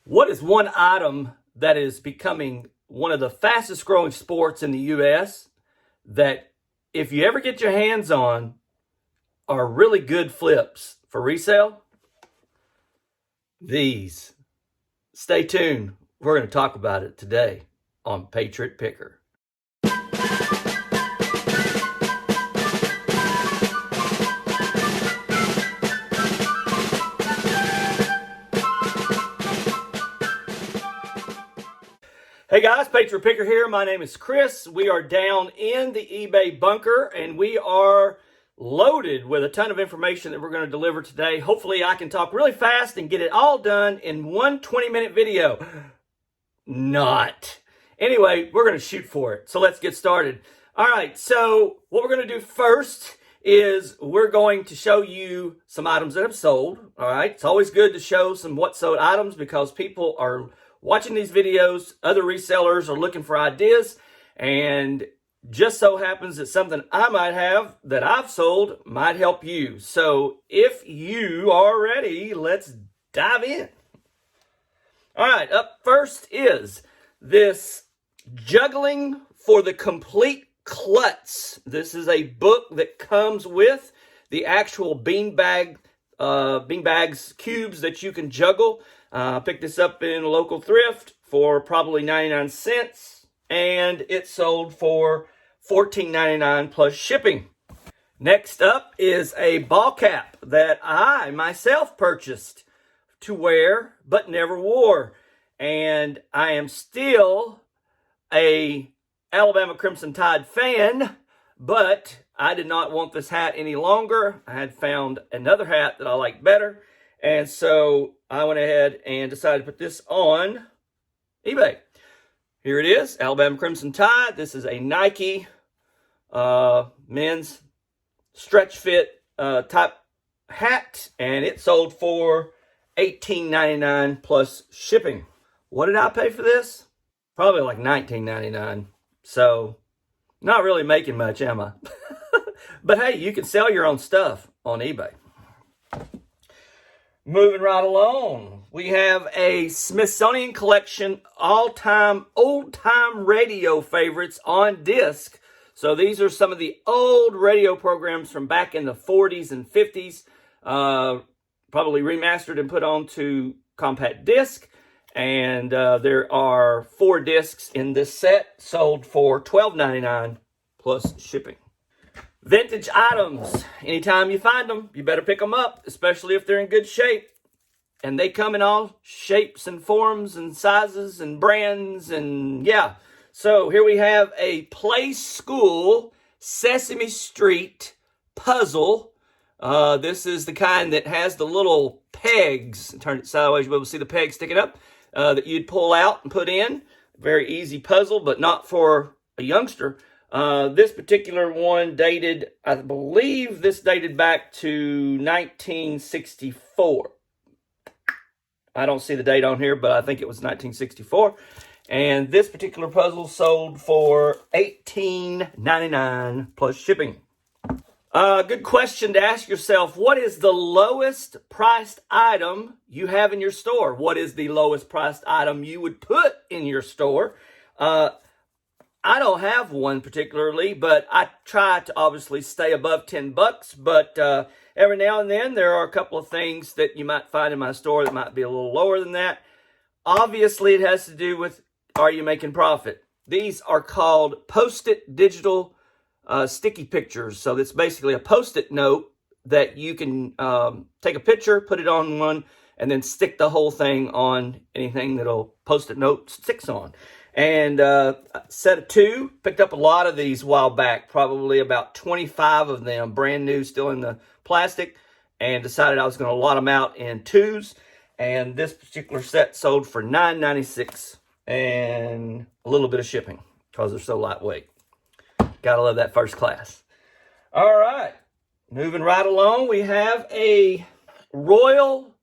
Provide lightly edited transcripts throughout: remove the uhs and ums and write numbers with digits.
What is one item that is becoming one of the fastest growing sports in the U.S. that if you ever get your hands on are really good flips for resale? These. Stay tuned. We're going to talk about it today on Patriot Picker. Hey guys, Patriot Picker here. My name is Chris. We are down in the eBay bunker and we are loaded with a ton of information that we're going to deliver today. Hopefully I can talk really fast and get it all done in one 20-minute video. Not. Anyway, we're going to shoot for it. So let's get started. All right, so what we're going to do first is we're going to show you some items that have sold. All right, it's always good to show some what sold items because people are watching these videos, other resellers are looking for ideas, and just so happens that something I might have that I've sold might help you. So if you are ready, let's dive in. All right, up first is this Juggling for the Complete Klutz. This is a book that comes with the actual beanbags, cubes that you can juggle. Picked this up in a local thrift for probably 99 cents, and it sold for $14.99 plus shipping. Next up is a ball cap that I myself purchased to wear but never wore, and I am still a Alabama Crimson Tide fan, but I did not want this hat any longer. I had found another hat that I liked better, and so I went ahead and decided to put this on eBay. Here it is, Alabama Crimson Tide. This is a Nike men's stretch fit type hat, and it sold for $18.99 plus shipping. What did I pay for this? Probably like $19.99. So not really making much, am I? But hey, you can sell your own stuff on eBay. Moving right along, we have a Smithsonian Collection all-time, old-time radio favorites on disc. So these are some of the old radio programs from back in the 40s and 50s, probably remastered and put onto compact disc. And there are 4 discs in this set, sold for $12.99 plus shipping. Vintage items. Anytime you find them, you better pick them up, especially if they're in good shape. And they come in all shapes and forms and sizes and brands and yeah. So here we have a Play School Sesame Street puzzle. This is the kind that has the little pegs. Turn it sideways, you'll be able to see the pegs sticking up that you'd pull out and put in. Very easy puzzle, but not for a youngster. This particular one dated, I believe this dated back to 1964. I don't see the date on here, but I think it was 1964. And this particular puzzle sold for $18.99 plus shipping. Good question to ask yourself. What is the lowest priced item you have in your store? What is the lowest priced item you would put in your store? I don't have one particularly, but I try to obviously stay above $10. But every now and then there are a couple of things that you might find in my store that might be a little lower than that. Obviously, it has to do with, are you making profit? These are called Post-it digital sticky pictures. So it's basically a Post-it note that you can take a picture, put it on one, and then stick the whole thing on anything that'll Post-it note sticks on. And set of 2, picked up a lot of these a while back, probably about 25 of them, brand new, still in the plastic, and decided I was going to lot them out in 2s. And this particular set sold for $9.96 and a little bit of shipping because they're so lightweight. Gotta love that first class. All right, moving right along, we have a Royal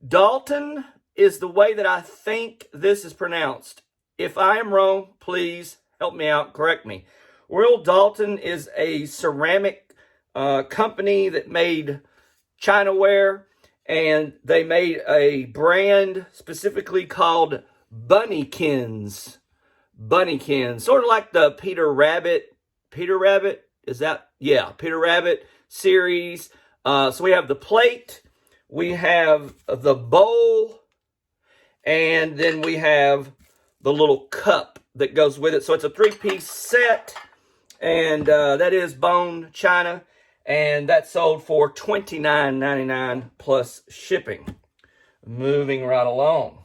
Dalton is the way that I think this is pronounced. If I am wrong, please help me out, correct me. Royal Dalton is a ceramic company that made chinaware, and they made a brand specifically called Bunnykins. Bunnykins, sort of like the Peter Rabbit. Peter Rabbit, is that? Yeah, Peter Rabbit series. So we have the plate, we have the bowl, and then we have the little cup that goes with it. So it's a 3-piece set, and that is bone china, and that sold for $29.99 plus shipping. Moving right along.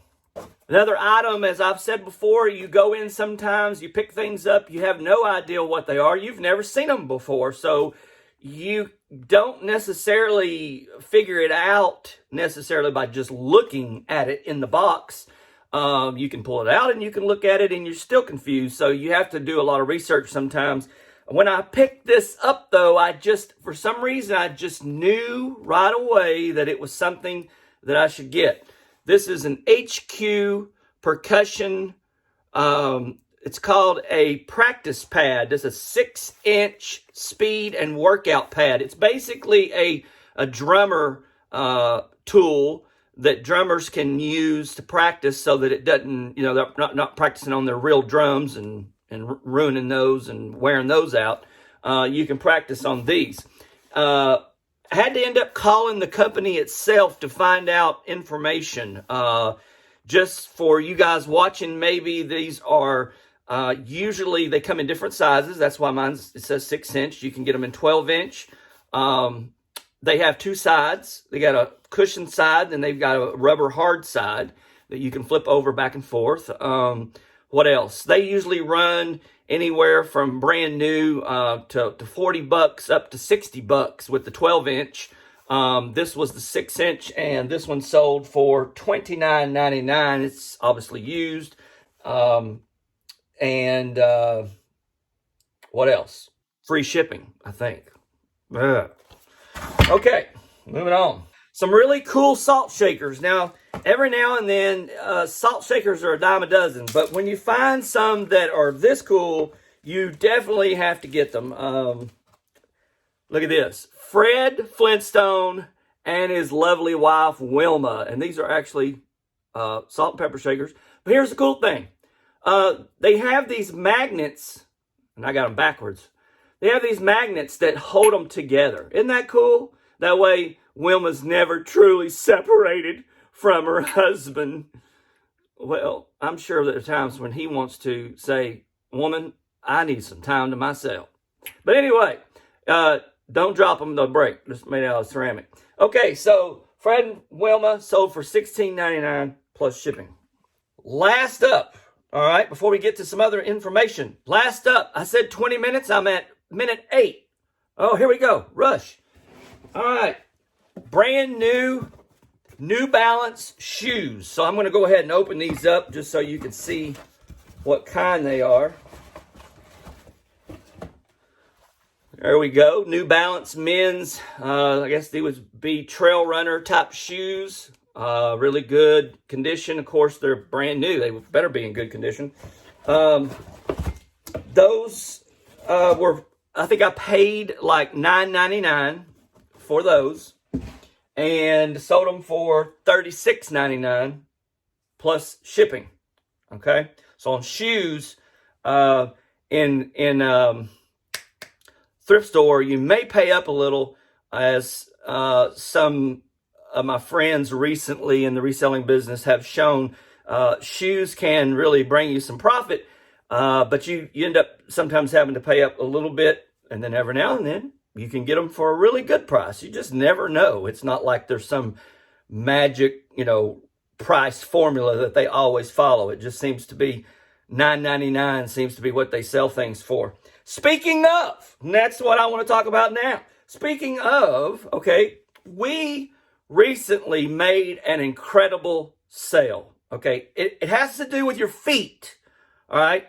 Another item, as I've said before, you go in sometimes, you pick things up, you have no idea what they are. You've never seen them before, so you don't necessarily figure it out necessarily by just looking at it in the box. You can pull it out and you can look at it and you're still confused, so you have to do a lot of research sometimes. When I picked this up, though, for some reason, I just knew right away that it was something that I should get. This is an HQ Percussion. It's called a practice pad. It's a 6-inch speed and workout pad. It's basically a drummer tool that drummers can use to practice so that it doesn't, they're not practicing on their real drums and ruining those and wearing those out. You can practice on these. I had to end up calling the company itself to find out information. Just for you guys watching, maybe these are, usually they come in different sizes. That's why it says 6-inch. You can get them in 12-inch. They have 2 sides. They got a cushion side, and they've got a rubber hard side that you can flip over back and forth. What else? They usually run anywhere from brand new to $40 up to $60 with the 12-inch. This was the 6-inch, and this one sold for $29.99. It's obviously used. And what else? Free shipping, I think. Okay, moving on. Some really cool salt shakers. Now, every now and then, salt shakers are a dime a dozen, but when you find some that are this cool, you definitely have to get them. Look at this. Fred Flintstone and his lovely wife, Wilma. And these are actually salt and pepper shakers. But here's the cool thing. They have these magnets, and I got them backwards. They have these magnets that hold them together. Isn't that cool? That way, Wilma's never truly separated from her husband. Well, I'm sure there are times when he wants to say, woman, I need some time to myself. But anyway, don't drop them, they'll break. Just made out of ceramic. Okay, so Fred and Wilma sold for $16.99 plus shipping. Last up, all right, before we get to some other information. Last up, I said 20 minutes. I'm at minute 8. Oh, here we go. Rush. All right. Brand new New Balance shoes. So I'm going to go ahead and open these up just so you can see what kind they are. There we go. New Balance men's. I guess they would be trail runner type shoes. Really good condition. Of course, they're brand new. They better be in good condition. Those were, I think I paid like $9.99 for those, and sold them for $36.99 plus shipping. Okay, so on shoes, in thrift store, you may pay up a little, as some of my friends recently in the reselling business have shown. Shoes can really bring you some profit, but you end up sometimes having to pay up a little bit, and then every now and then you can get them for a really good price. You just never know. It's not like there's some magic, price formula that they always follow. It just seems to be $9.99 seems to be what they sell things for. Speaking of, and that's what I want to talk about now. Speaking of, okay, we recently made an incredible sale. Okay, it has to do with your feet. All right,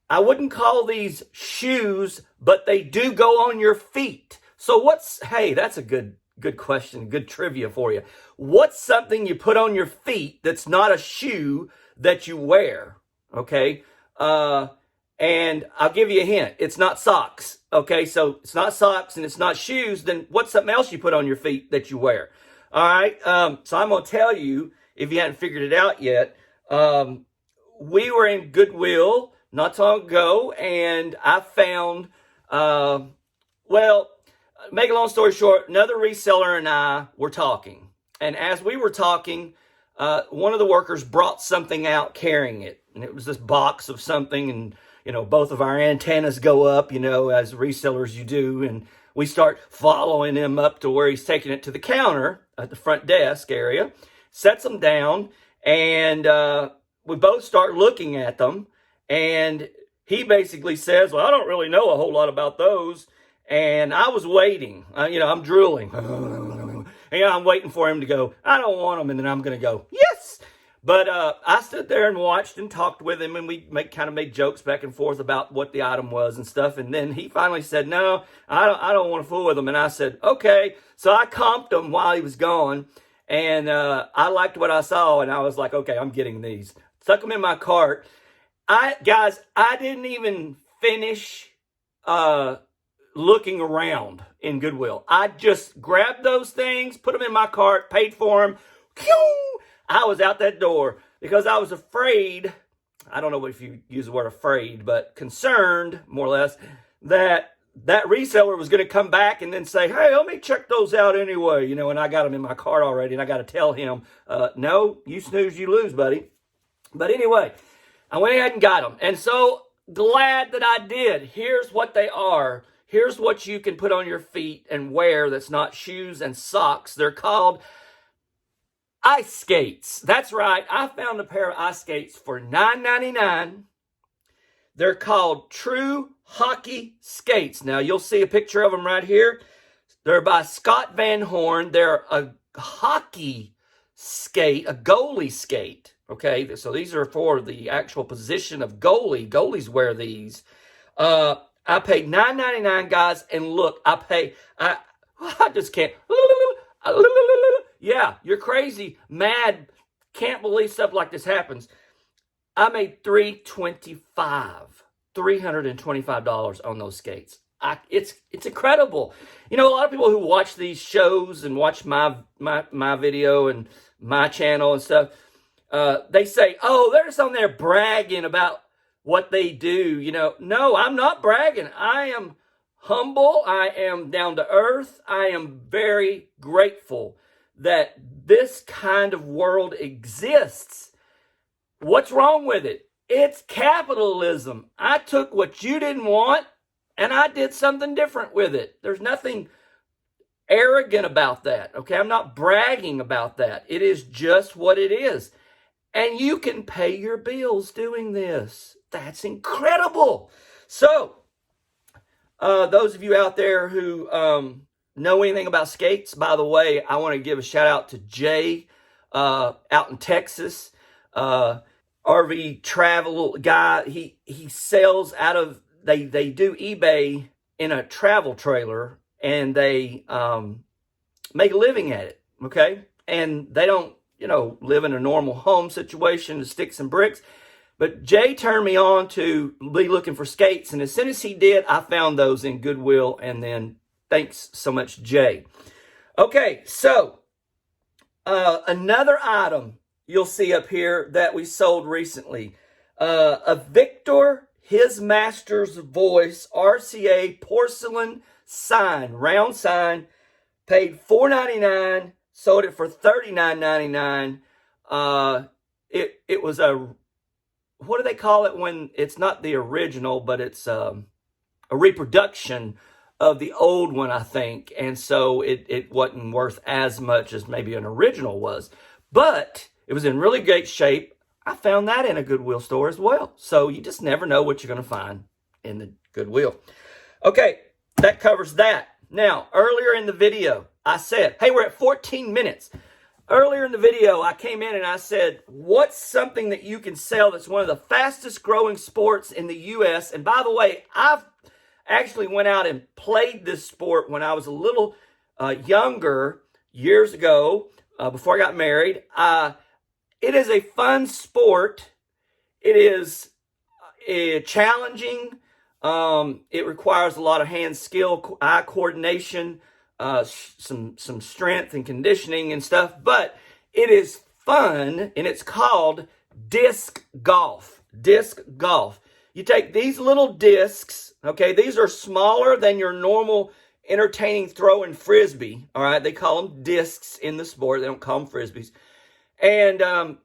I wouldn't call these shoes, but they do go on your feet. So hey, that's a good question, good trivia for you. What's something you put on your feet that's not a shoe that you wear? Okay, and I'll give you a hint. It's not socks. Okay, so it's not socks and it's not shoes. Then what's something else you put on your feet that you wear? All right. So I'm going to tell you, if you hadn't figured it out yet, we were in Goodwill not so long ago, and I found, well, make a long story short, another reseller and I were talking. And as we were talking, one of the workers brought something out carrying it. And it was this box of something, and, both of our antennas go up, as resellers you do. And we start following him up to where he's taking it to the counter at the front desk area, sets them down, and we both start looking at them. And he basically says, well, I don't really know a whole lot about those. And I was waiting, I'm drooling. And I'm waiting for him to go, I don't want them. And then I'm going to go, yes. But I stood there and watched and talked with him, and we kind of made jokes back and forth about what the item was and stuff. And then he finally said, no, I don't want to fool with him. And I said, okay. So I comped him while he was gone, and I liked what I saw, and I was like, okay, I'm getting these. Stuck them in my cart. I didn't even finish looking around in Goodwill. I just grabbed those things, put them in my cart, paid for them. I was out that door because I was afraid, I don't know if you use the word afraid, but concerned, more or less, that reseller was going to come back and then say, hey, let me check those out anyway, and I got them in my cart already, and I got to tell him, no, you snooze, you lose, buddy. But anyway, I went ahead and got them, and so glad that I did. Here's what they are. Here's what you can put on your feet and wear that's not shoes and socks. They're called ice skates. That's right. I found a pair of ice skates for $9.99. They're called True Hockey Skates. Now, you'll see a picture of them right here. They're by Scott Van Horn. They're a hockey skate, a goalie skate. Okay, so these are for the actual position of goalie. Goalies wear these. I paid $9.99, guys, and look, I just can't. Yeah, you're crazy, mad, can't believe stuff like this happens. I made $325 on those skates. It's incredible. A lot of people who watch these shows and watch my video and my channel and stuff, they say, oh, they're just on there bragging about what they do. No, I'm not bragging. I am humble. I am down to earth. I am very grateful that this kind of world exists. What's wrong with it? It's capitalism. I took what you didn't want and I did something different with it. There's nothing arrogant about that. Okay, I'm not bragging about that. It is just what it is. And you can pay your bills doing this. That's incredible. So, those of you out there who know anything about skates, by the way, I want to give a shout out to Jay out in Texas, RV travel guy. He sells out of, they do eBay in a travel trailer, and they make a living at it, okay? And they don't, live in a normal home situation, sticks and bricks. But Jay turned me on to be looking for skates, and as soon as he did, I found those in Goodwill, and then thanks so much, Jay. Okay, so another item you'll see up here that we sold recently, a Victor His Master's Voice RCA porcelain sign, round sign, paid $4.99, sold it for $39.99. It was a, what do they call it when it's not the original, but it's a reproduction of the old one, I think. And so it wasn't worth as much as maybe an original was. But it was in really great shape. I found that in a Goodwill store as well. So you just never know what you're going to find in the Goodwill. Okay, that covers that. Now, earlier in the video, I said, hey, we're at 14 minutes. Earlier in the video, I came in and I said, what's something that you can sell that's one of the fastest growing sports in the U.S.? And by the way, I've actually went out and played this sport when I was a little younger, years ago, before I got married. It is a fun sport. It is challenging. It requires a lot of hand skill, eye coordination. some strength and conditioning and stuff, but it is fun, and it's called disc golf. Disc golf. You take these little discs, okay? These are smaller than your normal entertaining throw and frisbee, all right? They call them discs in the sport. They don't call them frisbees. And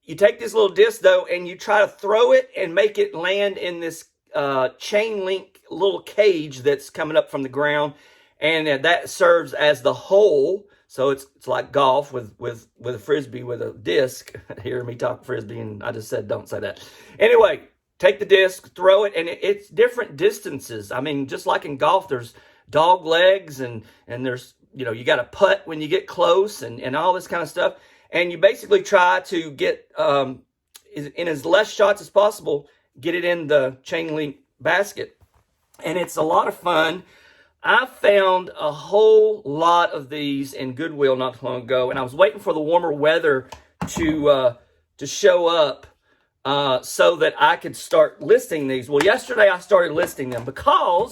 you take this little disc, though, and you try to throw it and make it land in this chain link little cage that's coming up from the ground, and that serves as the hole. So it's like golf with a frisbee with a disc. Hear me talk frisbee, and I just said don't say that. Anyway, take the disc, throw it, and it's different distances. I mean, just like in golf, there's dog legs, and there's, you got to putt when you get close, and all this kind of stuff. And you basically try to get in as less shots as possible, get it in the chain link basket. And it's a lot of fun. I found a whole lot of these in Goodwill not too long ago, and I was waiting for the warmer weather to show up so that I could start listing these. Well, yesterday I started listing them because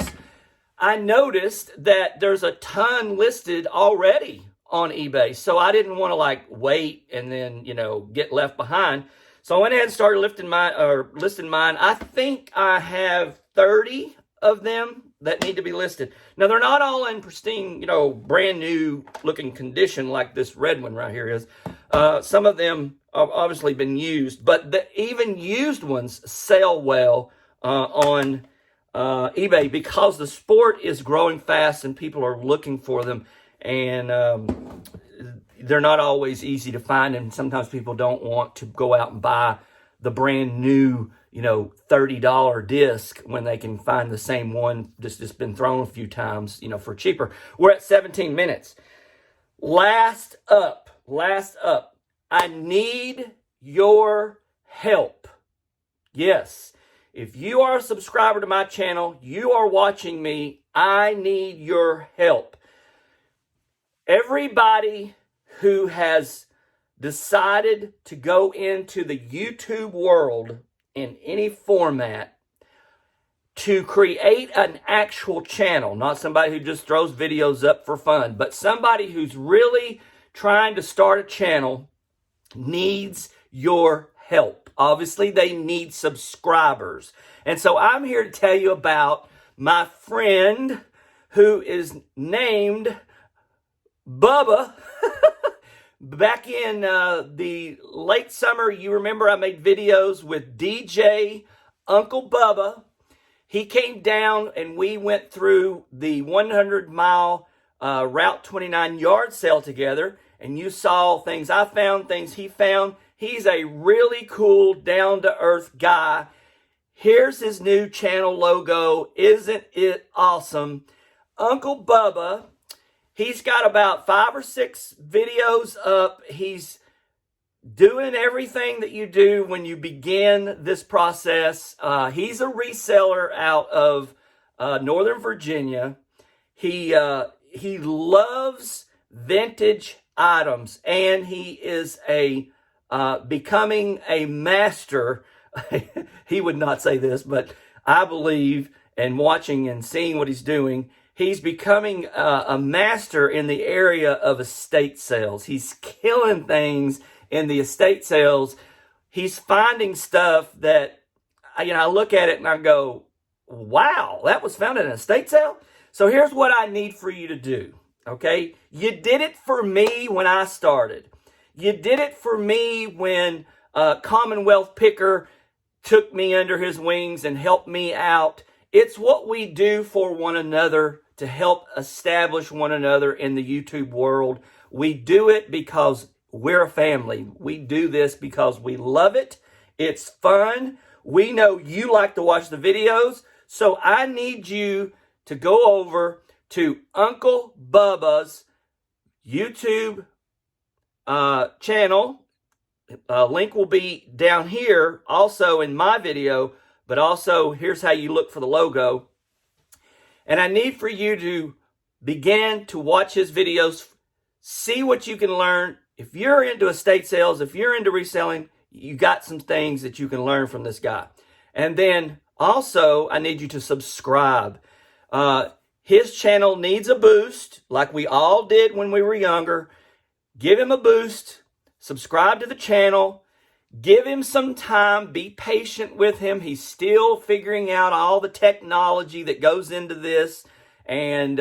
I noticed that there's a ton listed already on eBay. So I didn't want to wait and then, get left behind. So I went ahead and started listing mine. I think I have 30 of them that need to be listed. Now, they're not all in pristine, brand new looking condition like this red one right here is. Some of them have obviously been used, but even used ones sell well on eBay because the sport is growing fast and people are looking for them. And they're not always easy to find, and sometimes people don't want to go out and buy the brand new, $30 disc when they can find the same one that's just been thrown a few times, for cheaper. We're at 17 minutes. Last up, I need your help. Yes, if you are a subscriber to my channel, you are watching me, I need your help. Everybody who has decided to go into the YouTube world in any format to create an actual channel, not somebody who just throws videos up for fun, but somebody who's really trying to start a channel, needs your help. Obviously, they need subscribers. And so I'm here to tell you about my friend who is named Bubba. Back in the late summer, you remember I made videos with DJ Uncle Bubba. He came down and we went through the 100-mile Route 29 yard sale together. And you saw things I found, things he found. He's a really cool, down-to-earth guy. Here's his new channel logo. Isn't it awesome? Uncle Bubba. He's got about 5 or 6 videos up. He's doing everything that you do when you begin this process. He's a reseller out of Northern Virginia. He loves vintage items, and he is becoming a master. He would not say this, but I believe, and watching and seeing what he's doing, he's becoming a master in the area of estate sales. He's killing things in the estate sales. He's finding stuff that, I look at it and I go, wow, that was found in an estate sale? So here's what I need for you to do, okay? You did it for me when I started. You did it for me when Commonwealth Picker took me under his wings and helped me out. It's what we do for one another to help establish one another in the YouTube world. We do it because we're a family. We do this because we love it. It's fun. We know you like to watch the videos. So I need you to go over to Uncle Bubba's YouTube channel. Link will be down here also in my video, but also here's how you look for the logo. And I need for you to begin to watch his videos, see what you can learn. If you're into estate sales, if you're into reselling, you got some things that you can learn from this guy. And then also, I need you to subscribe. His channel needs a boost, like we all did when we were younger. Give him a boost. Subscribe to the channel. Give him some time. Be patient with him. He's still figuring out all the technology that goes into this. And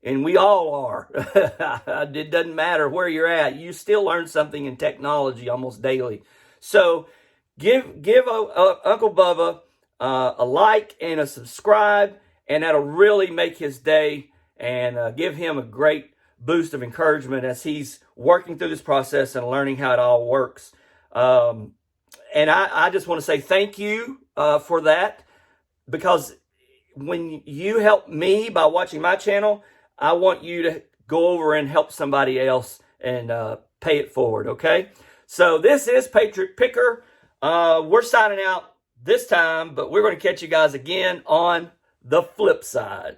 we all are. It doesn't matter where you're at. You still learn something in technology almost daily. So give Uncle Bubba a like and a subscribe, and that'll really make his day and give him a great boost of encouragement as he's working through this process and learning how it all works. And I just want to say thank you for that, because when you help me by watching my channel, I want you to go over and help somebody else and pay it forward, okay? So this is Patriot Picker. We're signing out this time, but we're going to catch you guys again on the flip side.